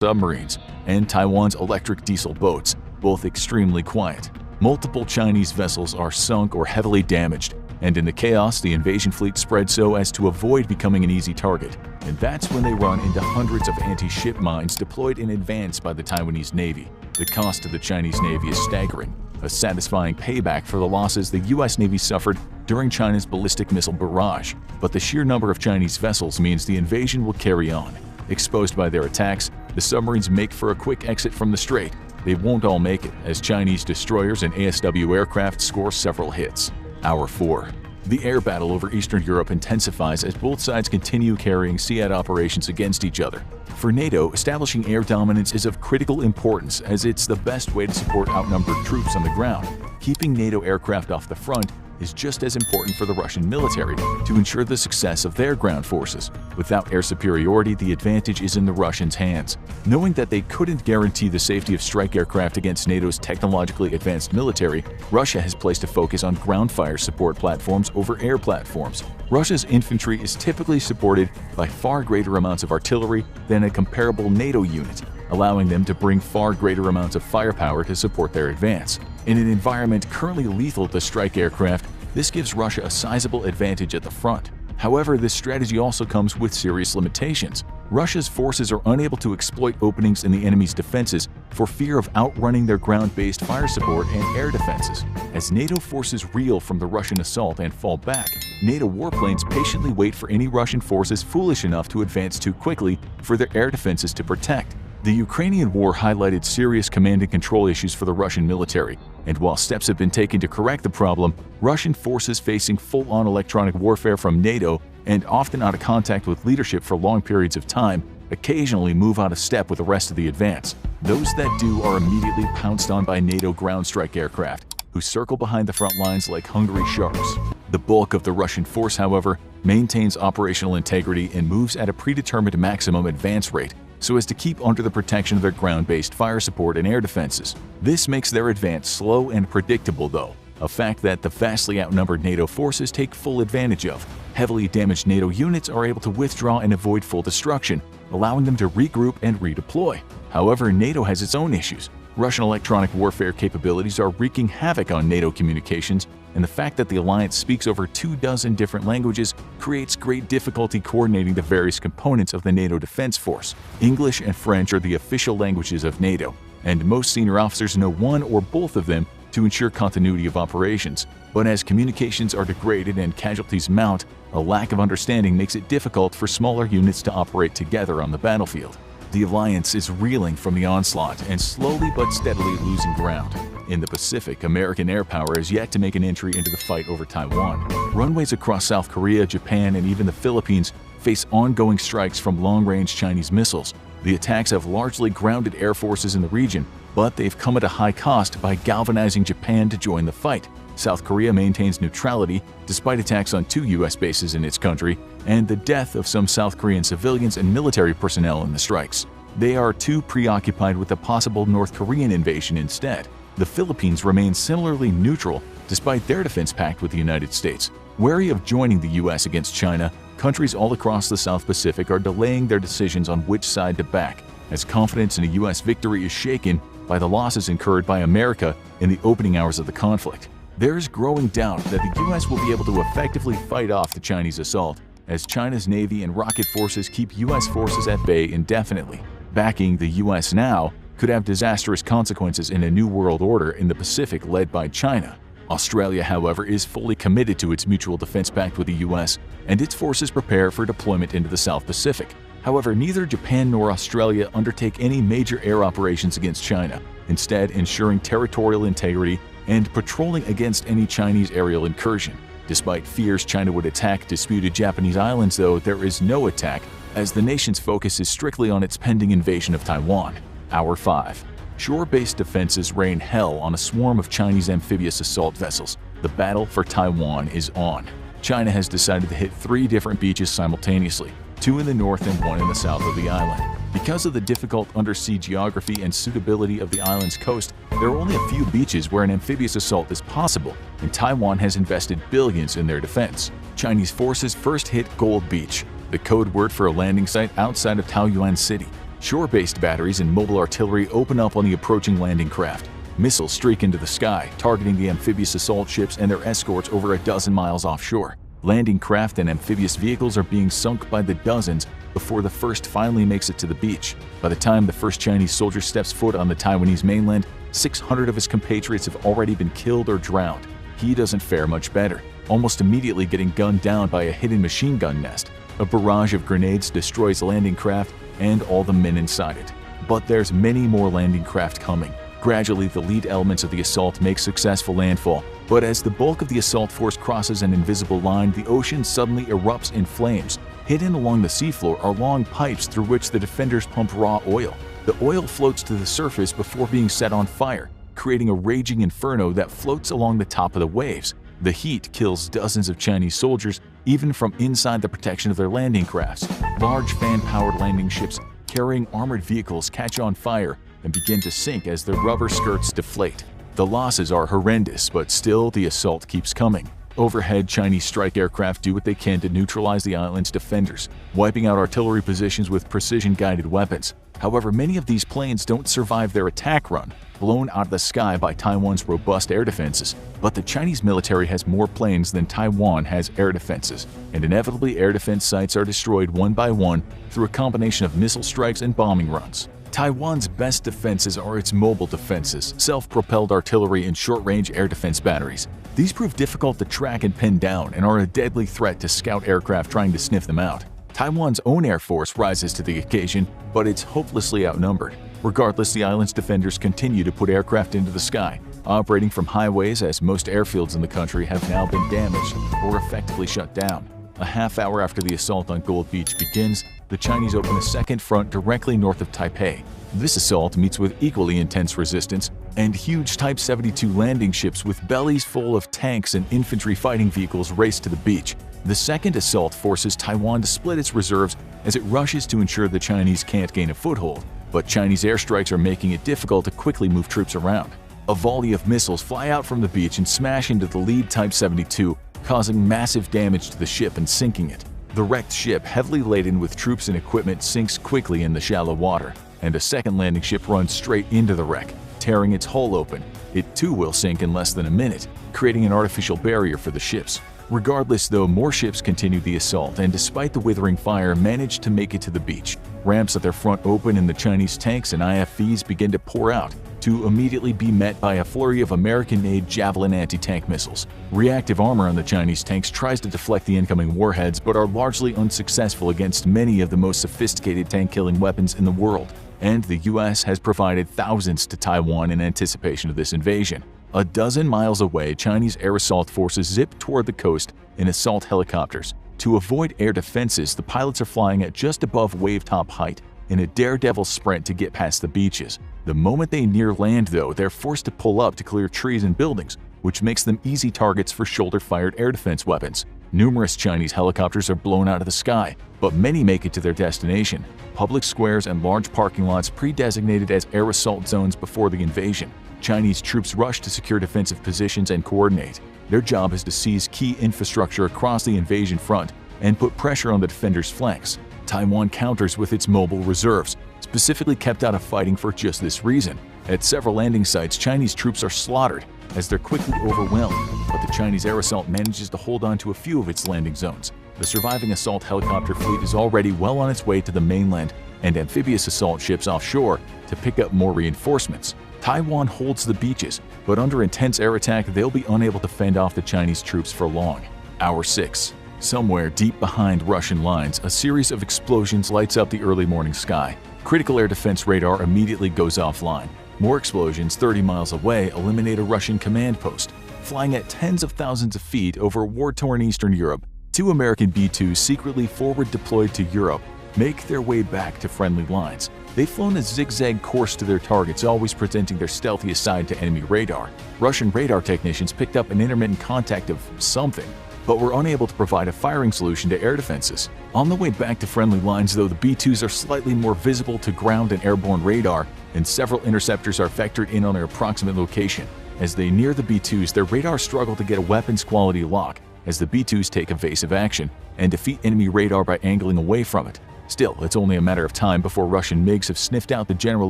submarines, and Taiwan's electric diesel boats, both extremely quiet. Multiple Chinese vessels are sunk or heavily damaged, and in the chaos, the invasion fleet spread so as to avoid becoming an easy target. And that's when they run into hundreds of anti-ship mines deployed in advance by the Taiwanese Navy. The cost to the Chinese Navy is staggering, a satisfying payback for the losses the U.S. Navy suffered during China's ballistic missile barrage. But the sheer number of Chinese vessels means the invasion will carry on. Exposed by their attacks, the submarines make for a quick exit from the strait. They won't all make it, as Chinese destroyers and ASW aircraft score several hits. Hour 4. The air battle over Eastern Europe intensifies as both sides continue carrying Sea operations against each other. For NATO, establishing air dominance is of critical importance as it's the best way to support outnumbered troops on the ground. Keeping NATO aircraft off the front is just as important for the Russian military to ensure the success of their ground forces. Without air superiority, the advantage is in the Russians' hands. Knowing that they couldn't guarantee the safety of strike aircraft against NATO's technologically advanced military, Russia has placed a focus on ground fire support platforms over air platforms. Russia's infantry is typically supported by far greater amounts of artillery than a comparable NATO unit, allowing them to bring far greater amounts of firepower to support their advance. In an environment currently lethal to strike aircraft, this gives Russia a sizable advantage at the front. However, this strategy also comes with serious limitations. Russia's forces are unable to exploit openings in the enemy's defenses for fear of outrunning their ground-based fire support and air defenses. As NATO forces reel from the Russian assault and fall back, NATO warplanes patiently wait for any Russian forces foolish enough to advance too quickly for their air defenses to protect. The Ukrainian war highlighted serious command and control issues for the Russian military, and while steps have been taken to correct the problem, Russian forces facing full-on electronic warfare from NATO and often out of contact with leadership for long periods of time occasionally move out of step with the rest of the advance. Those that do are immediately pounced on by NATO ground strike aircraft, who circle behind the front lines like hungry sharks. The bulk of the Russian force, however, maintains operational integrity and moves at a predetermined maximum advance rate, so as to keep under the protection of their ground-based fire support and air defenses. This makes their advance slow and predictable, though, a fact that the vastly outnumbered NATO forces take full advantage of. Heavily damaged NATO units are able to withdraw and avoid full destruction, allowing them to regroup and redeploy. However, NATO has its own issues. Russian electronic warfare capabilities are wreaking havoc on NATO communications, and the fact that the alliance speaks over 24 different languages creates great difficulty coordinating the various components of the NATO defense force. English and French are the official languages of NATO, and most senior officers know one or both of them to ensure continuity of operations. But as communications are degraded and casualties mount, a lack of understanding makes it difficult for smaller units to operate together on the battlefield. The alliance is reeling from the onslaught and slowly but steadily losing ground. In the Pacific, American air power has yet to make an entry into the fight over Taiwan. Runways across South Korea, Japan, and even the Philippines face ongoing strikes from long-range Chinese missiles. The attacks have largely grounded air forces in the region, but they've come at a high cost by galvanizing Japan to join the fight. South Korea maintains neutrality despite attacks on 2 U.S. bases in its country and the death of some South Korean civilians and military personnel in the strikes. They are too preoccupied with the possible North Korean invasion instead. The Philippines remain similarly neutral despite their defense pact with the United States. Wary of joining the U.S. against China, countries all across the South Pacific are delaying their decisions on which side to back, as confidence in a U.S. victory is shaken by the losses incurred by America in the opening hours of the conflict. There is growing doubt that the U.S. will be able to effectively fight off the Chinese assault, as China's Navy and rocket forces keep U.S. forces at bay indefinitely. Backing the U.S. now could have disastrous consequences in a new world order in the Pacific led by China. Australia, however, is fully committed to its mutual defense pact with the U.S., and its forces prepare for deployment into the South Pacific. However, neither Japan nor Australia undertake any major air operations against China, instead ensuring territorial integrity and patrolling against any Chinese aerial incursion. Despite fears China would attack disputed Japanese islands, though, there is no attack, as the nation's focus is strictly on its pending invasion of Taiwan. Hour 5. Shore-based defenses rain hell on a swarm of Chinese amphibious assault vessels. The battle for Taiwan is on. China has decided to hit 3 different beaches simultaneously, 2 in the north and 1 in the south of the island. Because of the difficult undersea geography and suitability of the island's coast, there are only a few beaches where an amphibious assault is possible, and Taiwan has invested billions in their defense. Chinese forces first hit Gold Beach, the code word for a landing site outside of Taoyuan City. Shore-based batteries and mobile artillery open up on the approaching landing craft. Missiles streak into the sky, targeting the amphibious assault ships and their escorts over a dozen miles offshore. Landing craft and amphibious vehicles are being sunk by the dozens before the first finally makes it to the beach. By the time the first Chinese soldier steps foot on the Taiwanese mainland, 600 of his compatriots have already been killed or drowned. He doesn't fare much better, almost immediately getting gunned down by a hidden machine gun nest. A barrage of grenades destroys landing craft and all the men inside it. But there's many more landing craft coming. Gradually, the lead elements of the assault make successful landfall, but as the bulk of the assault force crosses an invisible line, the ocean suddenly erupts in flames. Hidden along the seafloor are long pipes through which the defenders pump raw oil. The oil floats to the surface before being set on fire, creating a raging inferno that floats along the top of the waves. The heat kills dozens of Chinese soldiers, even from inside the protection of their landing crafts. Large fan-powered landing ships carrying armored vehicles catch on fire and begin to sink as their rubber skirts deflate. The losses are horrendous, but still the assault keeps coming. Overhead, Chinese strike aircraft do what they can to neutralize the island's defenders, wiping out artillery positions with precision-guided weapons. However, many of these planes don't survive their attack run, blown out of the sky by Taiwan's robust air defenses. But the Chinese military has more planes than Taiwan has air defenses, and inevitably air defense sites are destroyed one by one through a combination of missile strikes and bombing runs. Taiwan's best defenses are its mobile defenses, self-propelled artillery, and short-range air defense batteries. These prove difficult to track and pin down and are a deadly threat to scout aircraft trying to sniff them out. Taiwan's own air force rises to the occasion, but it's hopelessly outnumbered. Regardless, the island's defenders continue to put aircraft into the sky, operating from highways as most airfields in the country have now been damaged or effectively shut down. A half hour after the assault on Gold Beach begins, the Chinese open a second front directly north of Taipei. This assault meets with equally intense resistance, and huge Type 72 landing ships with bellies full of tanks and infantry fighting vehicles race to the beach. The second assault forces Taiwan to split its reserves as it rushes to ensure the Chinese can't gain a foothold, but Chinese airstrikes are making it difficult to quickly move troops around. A volley of missiles fly out from the beach and smash into the lead Type 72, causing massive damage to the ship and sinking it. The wrecked ship, heavily laden with troops and equipment, sinks quickly in the shallow water, and a second landing ship runs straight into the wreck, tearing its hull open. It too will sink in less than a minute, creating an artificial barrier for the ships. Regardless, though, more ships continue the assault and, despite the withering fire, manage to make it to the beach. Ramps at their front open and the Chinese tanks and IFVs begin to pour out, to immediately be met by a flurry of American-made Javelin anti-tank missiles. Reactive armor on the Chinese tanks tries to deflect the incoming warheads, but are largely unsuccessful against many of the most sophisticated tank-killing weapons in the world. And the US has provided thousands to Taiwan in anticipation of this invasion. A dozen miles away, Chinese air assault forces zip toward the coast in assault helicopters. To avoid air defenses, the pilots are flying at just above wave-top height in a daredevil sprint to get past the beaches. The moment they near land, though, they're forced to pull up to clear trees and buildings, which makes them easy targets for shoulder-fired air defense weapons. Numerous Chinese helicopters are blown out of the sky, but many make it to their destination, public squares and large parking lots pre-designated as air assault zones before the invasion. Chinese troops rush to secure defensive positions and coordinate. Their job is to seize key infrastructure across the invasion front and put pressure on the defenders' flanks. Taiwan counters with its mobile reserves, specifically kept out of fighting for just this reason. At several landing sites, Chinese troops are slaughtered as they're quickly overwhelmed, but the Chinese air assault manages to hold on to a few of its landing zones. The surviving assault helicopter fleet is already well on its way to the mainland and amphibious assault ships offshore to pick up more reinforcements. Taiwan holds the beaches, but under intense air attack, they'll be unable to fend off the Chinese troops for long. Hour 6. Somewhere deep behind Russian lines, a series of explosions lights up the early morning sky. Critical air defense radar immediately goes offline. More explosions 30 miles away eliminate a Russian command post. Flying at tens of thousands of feet over war-torn Eastern Europe, 2 American B-2s secretly forward deployed to Europe make their way back to friendly lines. They've flown a zigzag course to their targets, always presenting their stealthiest side to enemy radar. Russian radar technicians picked up an intermittent contact of something, but were unable to provide a firing solution to air defenses. On the way back to friendly lines, though, the B-2s are slightly more visible to ground and airborne radar, and several interceptors are vectored in on their approximate location. As they near the B-2s, their radar struggle to get a weapons-quality lock, as the B-2s take evasive action and defeat enemy radar by angling away from it. Still, it's only a matter of time before Russian MiGs have sniffed out the general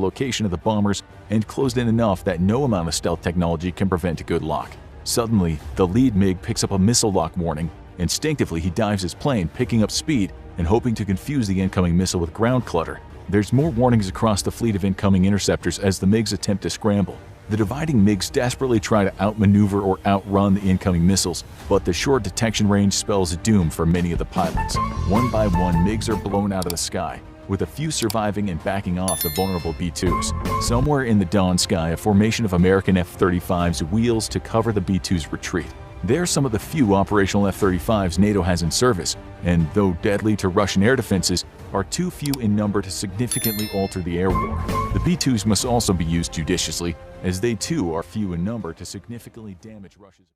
location of the bombers and closed in enough that no amount of stealth technology can prevent a good lock. Suddenly, the lead MiG picks up a missile lock warning. Instinctively, he dives his plane, picking up speed and hoping to confuse the incoming missile with ground clutter. There's more warnings across the fleet of incoming interceptors as the MiGs attempt to scramble. The dividing MiGs desperately try to outmaneuver or outrun the incoming missiles, but the short detection range spells doom for many of the pilots. One by one, MiGs are blown out of the sky, with a few surviving and backing off the vulnerable B-2s. Somewhere in the dawn sky, a formation of American F-35s wheels to cover the B-2's retreat. They're some of the few operational F-35s NATO has in service, and though deadly to Russian air defenses, are too few in number to significantly alter the air war. The B-2s must also be used judiciously, as they too are few in number to significantly damage Russia's